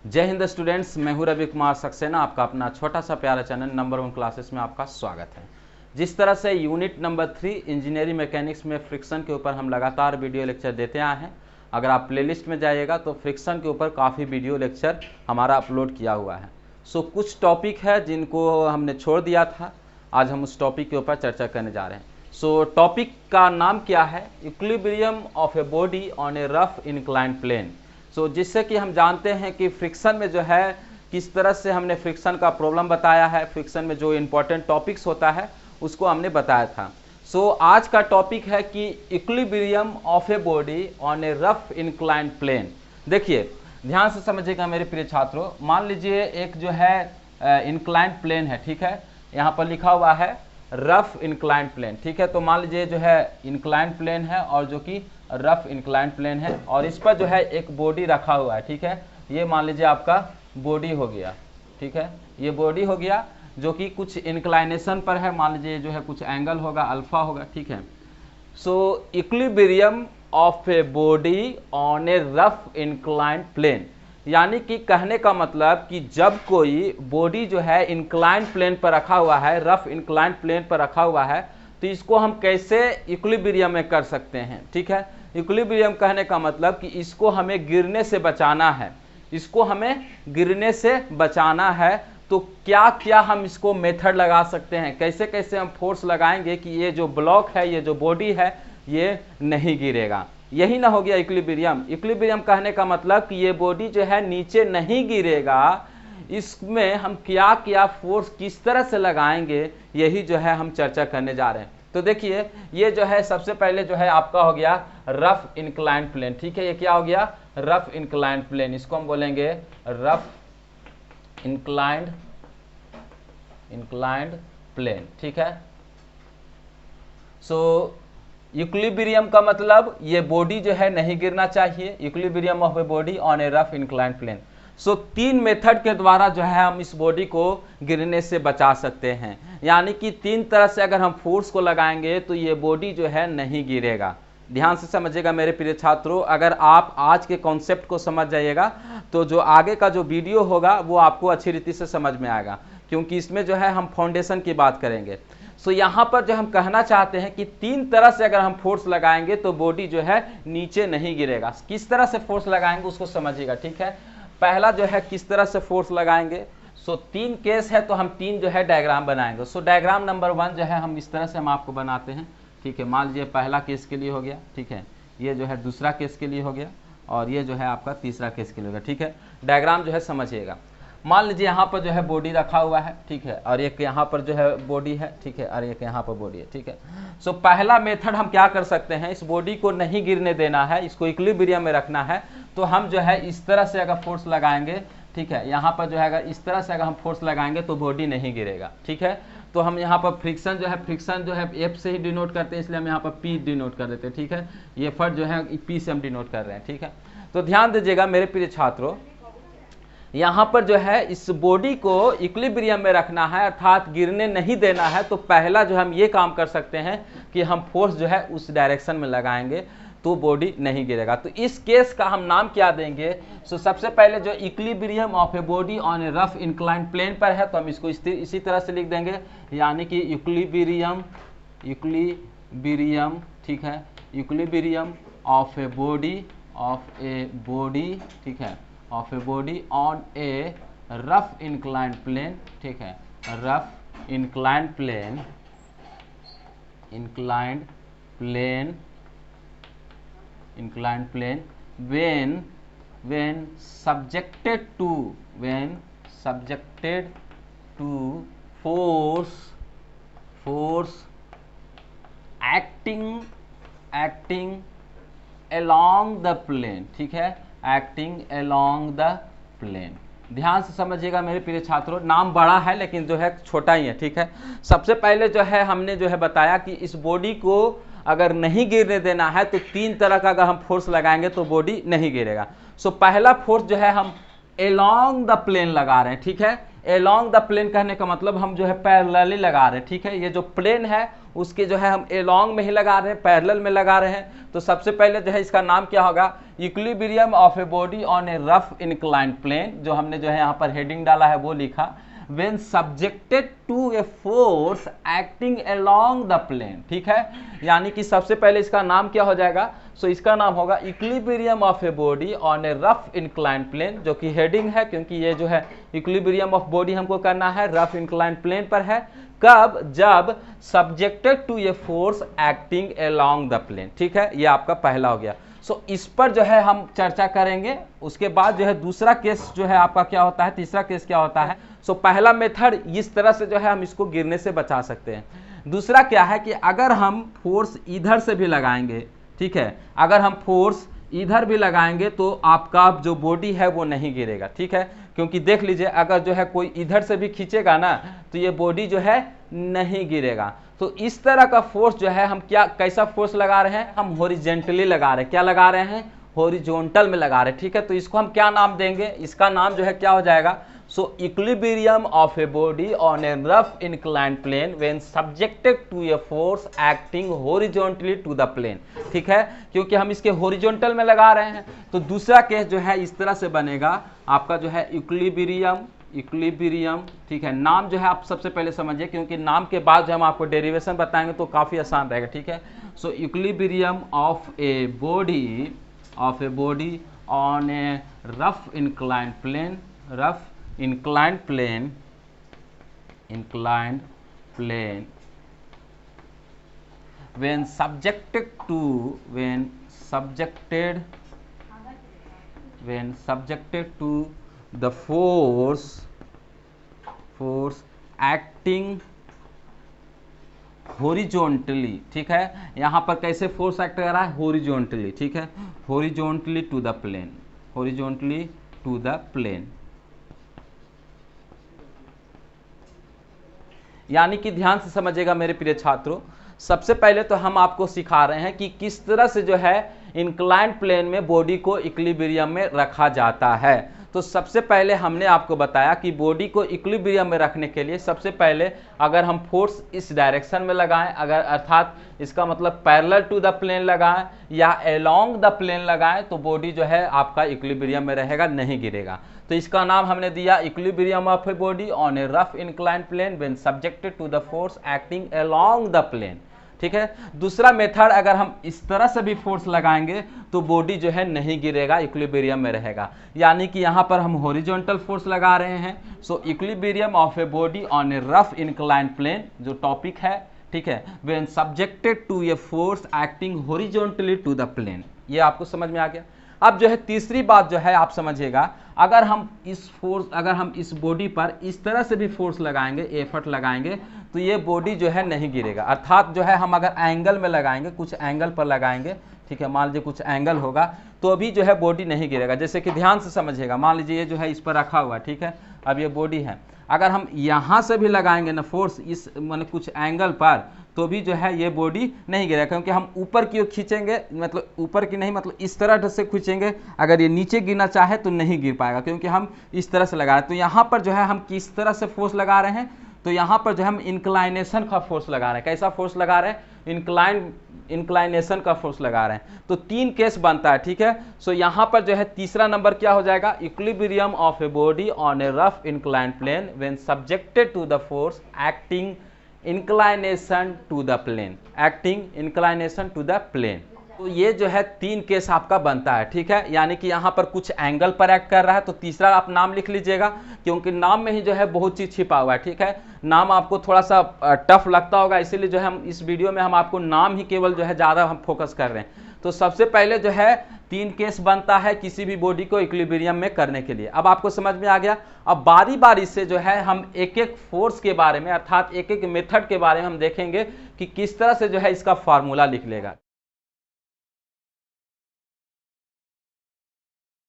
जय हिंद स्टूडेंट्स, मैं हूं रवि कुमार सक्सेना। आपका अपना छोटा सा प्यारा चैनल नंबर 1 क्लासेस में आपका स्वागत है। जिस तरह से यूनिट नंबर 3 इंजीनियरिंग मैकेनिक्स में फ्रिक्शन के ऊपर हम लगातार वीडियो लेक्चर देते आए हैं। अगर आप प्लेलिस्ट में जाइएगा तो फ्रिक्शन के ऊपर काफ़ी वीडियो लेक्चर हमारा अपलोड किया हुआ है। कुछ टॉपिक है जिनको हमने छोड़ दिया था, आज हम उस टॉपिक के ऊपर चर्चा करने जा रहे हैं। टॉपिक का नाम क्या है? Equilibrium of a body on a rough inclined plane. जिससे कि हम जानते हैं कि फ्रिक्शन में जो है किस तरह से हमने फ्रिक्शन का प्रॉब्लम बताया है, फ्रिक्शन में जो इंपॉर्टेंट टॉपिक्स होता है उसको हमने बताया था। आज का टॉपिक है कि equilibrium of a body on a rough inclined plane. देखिए ध्यान से समझिएगा मेरे प्रिय छात्रों। मान लीजिए एक जो है इंक्लाइंड प्लेन है, ठीक है, यहाँ पर लिखा हुआ है रफ इंक्लाइंड प्लेन, ठीक है। तो मान लीजिए जो है इंक्लाइंड प्लेन है और जो कि रफ इंक्लाइंड प्लेन है और इस पर जो है एक बॉडी रखा हुआ है, ठीक है। ये मान लीजिए आपका बॉडी हो गया, ठीक है, ये बॉडी हो गया जो कि कुछ इंक्लाइनेशन पर है। मान लीजिए जो है कुछ एंगल होगा, अल्फा होगा, ठीक है। Equilibrium of a body on a rough inclined plane, यानी कि कहने का मतलब कि जब कोई बॉडी जो है इंक्लाइंड प्लेन पर रखा हुआ है, रफ इंक्लाइंड प्लेन पर रखा हुआ है, तो इसको हम कैसे इक्विलिब्रियम में कर सकते हैं, ठीक है। इक्विलिब्रियम कहने का मतलब कि इसको हमें गिरने से बचाना है, इसको हमें गिरने से बचाना है। तो क्या क्या हम इसको मेथड लगा सकते हैं, कैसे कैसे हम फोर्स लगाएंगे कि ये जो ब्लॉक है, ये जो बॉडी है, ये नहीं गिरेगा। यही ना हो गया इक्विलिब्रियम। इक्विलिब्रियम कहने का मतलब कि ये बॉडी जो है नीचे नहीं गिरेगा, इसमें हम क्या क्या फोर्स किस तरह से लगाएंगे, यही जो है हम चर्चा करने जा रहे हैं। तो देखिए ये जो है सबसे पहले जो है आपका हो गया रफ इंक्लाइंड प्लेन, ठीक है। ये क्या हो गया? Rough inclined plane. इसको हम बोलेंगे रफ इंक्लाइंड प्लेन, ठीक है। इक्विलिब्रियम का मतलब ये बॉडी जो है नहीं गिरना चाहिए। Equilibrium of a body on a rough inclined plane. तीन मेथड के द्वारा जो है हम इस बॉडी को गिरने से बचा सकते हैं, यानी कि तीन तरह से अगर हम फोर्स को लगाएंगे तो ये बॉडी जो है नहीं गिरेगा। ध्यान से समझिएगा मेरे प्रिय छात्रों। अगर आप आज के कॉन्सेप्ट को समझ जाइएगा तो जो आगे का जो वीडियो होगा वो आपको अच्छी रीति से समझ में आएगा, क्योंकि इसमें जो है हम फाउंडेशन की बात करेंगे। यहाँ पर जो हम कहना चाहते हैं कि तीन तरह से अगर हम फोर्स लगाएंगे तो बॉडी जो है नीचे नहीं गिरेगा। किस तरह से फोर्स लगाएंगे उसको समझिएगा, ठीक है। पहला जो है किस तरह से फोर्स लगाएंगे, तीन केस है तो हम तीन जो है डायग्राम बनाएंगे। डायग्राम नंबर 1 जो है हम इस तरह से हम आपको बनाते हैं, ठीक है। मान लीजिए पहला केस के लिए हो गया, ठीक है, ये जो है दूसरा केस के लिए हो गया और ये जो है आपका तीसरा केस के लिए हो गया, ठीक है। डायग्राम जो है समझिएगा। मान लीजिए यहाँ पर जो है बॉडी रखा हुआ है, ठीक है, और एक यहाँ पर जो है बॉडी है, ठीक है, और एक यहाँ पर बॉडी है, ठीक है। पहला मेथड हम क्या कर सकते हैं, इस बॉडी को नहीं गिरने देना है, इसको इक्विलिब्रियम में रखना है, तो हम जो है इस तरह से अगर फोर्स लगाएंगे, ठीक है, यहाँ पर जो है अगर इस तरह से अगर हम फोर्स लगाएंगे तो बॉडी नहीं गिरेगा, ठीक है। तो हम यहाँ पर फ्रिक्शन जो है एफ से ही डिनोट करते हैं, इसलिए हम यहाँ पर पी डिनोट कर देते हैं, ठीक है। ये फट जो है पी से हम डिनोट कर रहे हैं, ठीक है। तो ध्यान दीजिएगा मेरे प्रिय छात्रों, यहाँ पर जो है इस बॉडी को इक्विलिब्रियम में रखना है, अर्थात गिरने नहीं देना है। तो पहला जो हम ये काम कर सकते हैं कि हम फोर्स जो है उस डायरेक्शन में लगाएंगे तो बॉडी नहीं गिरेगा। तो इस केस का हम नाम क्या देंगे? सबसे पहले जो equilibrium of a body on a rough inclined plane पर है तो हम इसको इसी तरह से लिख देंगे, यानी कि इक्विलिब्रियम, ठीक है, इक्विलिब्रियम ऑफ ए बॉडी, ठीक है, of a body on a rough inclined plane, ठीक है, rough inclined plane when subjected to force acting along the plane, ठीक है, एक्टिंग along the plane। ध्यान से समझिएगा मेरे प्रिय छात्रों, नाम बड़ा है लेकिन जो है छोटा ही है, ठीक है। सबसे पहले जो है हमने जो है बताया कि इस बॉडी को अगर नहीं गिरने देना है तो तीन तरह का अगर हम फोर्स लगाएंगे तो बॉडी नहीं गिरेगा। पहला फोर्स जो है हम along द प्लेन लगा रहे हैं, ठीक है। along द प्लेन कहने का मतलब हम जो है पैरेलली लगा रहे हैं, ठीक है। ये जो प्लेन है उसके जो है हम एलॉन्ग में ही लगा रहे हैं, पैरेलल में लगा रहे हैं। तो सबसे पहले जो है इसका नाम क्या होगा, equilibrium of a body on a rough inclined plane, जो हमने जो है यहाँ पर हेडिंग डाला है वो लिखा, when subjected to a force acting along the plane। ठीक है, यानी कि सबसे पहले इसका नाम क्या हो जाएगा, सो इसका नाम होगा equilibrium of a body on a rough inclined plane, जो कि हेडिंग है क्योंकि ये जो है इक्विलिब्रियम ऑफ बॉडी हमको करना है रफ इंक्लाइंड प्लेन पर है। कब, जब subjected to a force acting along the plane. ठीक है, ये आपका पहला हो गया। सो इस पर जो है हम चर्चा करेंगे। उसके बाद जो है दूसरा केस जो है आपका क्या होता है, तीसरा केस क्या होता है। सो पहला मेथड इस तरह से जो है हम इसको गिरने से बचा सकते हैं। दूसरा क्या है कि अगर हम फोर्स इधर से भी लगाएंगे, ठीक है, अगर हम फोर्स इधर भी लगाएंगे तो आपका जो बॉडी है वो नहीं गिरेगा। ठीक है, क्योंकि देख लीजिए अगर जो है कोई इधर से भी खींचेगा ना तो ये बॉडी जो है नहीं गिरेगा। तो इस तरह का फोर्स जो है हम कैसा फोर्स लगा रहे हैं, हम हॉरिजॉन्टली लगा रहे हैं। क्या लगा रहे हैं, हॉरिजॉन्टल में लगा रहे हैं। ठीक है, तो इसको हम क्या नाम देंगे, इसका नाम जो है क्या हो जाएगा, so equilibrium of a body on a rough inclined plane when subjected to a force acting horizontally to the plane. ठीक है, क्योंकि हम इसके हॉरिजॉन्टल में लगा रहे हैं। तो दूसरा केस जो है इस तरह से बनेगा आपका जो है इक्विलिब्रियम। ठीक है, नाम जो है आप सबसे पहले समझिए, क्योंकि नाम के बाद जो हम आपको डेरिवेशन बताएंगे तो काफ़ी आसान रहेगा। ठीक है, so equilibrium of a body on a rough inclined plane, rough inclined plane when subjected to the force acting horizontally। ठीक है, यहां पर कैसे फोर्स एक्ट कर रहा है, horizontally। ठीक है, horizontally to the plane। यानी कि ध्यान से समझिएगा मेरे प्रिय छात्रों, सबसे पहले तो हम आपको सिखा रहे हैं कि किस तरह से जो है इंक्लाइंड प्लेन में बॉडी को इक्विलिब्रियम में रखा जाता है। तो सबसे पहले हमने आपको बताया कि बॉडी को इक्विलिब्रियम में रखने के लिए सबसे पहले अगर हम फोर्स इस डायरेक्शन में लगाएं, अगर अर्थात इसका मतलब पैरेलल टू द प्लेन लगाएं या अलोंग द प्लेन लगाएं, तो बॉडी जो है आपका इक्विलिब्रियम में रहेगा, नहीं गिरेगा। तो इसका नाम हमने दिया equilibrium of a body on a rough inclined plane when subjected to the force acting along the plane. ठीक है, दूसरा मेथड अगर हम इस तरह से भी फोर्स लगाएंगे तो बॉडी जो है नहीं गिरेगा, इक्विलिब्रियम में रहेगा। यानी कि यहाँ पर हम हॉरिजॉन्टल फोर्स लगा रहे हैं। So equilibrium of a body on a rough inclined plane जो टॉपिक है, ठीक है, when subjected to a force acting horizontally to the plane. ये आपको समझ में आ गया। अब जो है तीसरी बात जो है आप समझिएगा, अगर हम इस बॉडी पर इस तरह से भी फोर्स लगाएंगे, एफर्ट लगाएंगे, तो ये बॉडी जो है नहीं गिरेगा। अर्थात जो है हम अगर एंगल में लगाएंगे, कुछ एंगल पर लगाएंगे, ठीक है, मान लीजिए कुछ एंगल होगा, तो अभी जो है बॉडी नहीं गिरेगा। जैसे कि ध्यान से समझिएगा, मान लीजिए ये जो है इस पर रखा हुआ है, ठीक है, अब ये बॉडी है, अगर हम यहाँ से भी लगाएंगे ना फोर्स इस माने कुछ एंगल पर, तो भी जो है ये बॉडी नहीं गिरेगा, क्योंकि हम ऊपर की ओर खींचेंगे, मतलब ऊपर की नहीं, मतलब इस तरह से खींचेंगे, अगर ये नीचे गिरना चाहे तो नहीं गिर पाएगा, क्योंकि हम इस तरह से लगा रहे हैं। तो यहाँ पर जो है हम किस तरह से फोर्स लगा रहे हैं, तो यहाँ पर जो हम इंक्लाइनेशन का फोर्स लगा रहे हैं। कैसा फोर्स लगा रहे हैं, इंक्लाइनेशन का फोर्स लगा रहे हैं। तो तीन केस बनता है, ठीक है। सो यहाँ पर जो है तीसरा नंबर क्या हो जाएगा, equilibrium of a body on a rough inclined plane when subjected to the force acting inclination to the plane, acting inclination to the plane. तो ये जो है तीन केस आपका बनता है, ठीक है, यानी कि यहाँ पर कुछ एंगल पर एक्ट कर रहा है। तो तीसरा आप नाम लिख लीजिएगा, क्योंकि नाम में ही जो है बहुत चीज छिपा हुआ है, ठीक है। नाम आपको थोड़ा सा टफ लगता होगा, इसीलिए जो है हम इस वीडियो में हम आपको नाम ही केवल जो है ज़्यादा हम फोकस कर रहे हैं। तो सबसे पहले जो है तीन केस बनता है किसी भी बॉडी को इक्विलिब्रियम में करने के लिए। अब आपको समझ में आ गया। अब बारी बारी से जो है हम एक एक फोर्स के बारे में, अर्थात एक एक मेथड के बारे में हम देखेंगे कि किस तरह से जो है इसका फार्मूला लिख लेगा।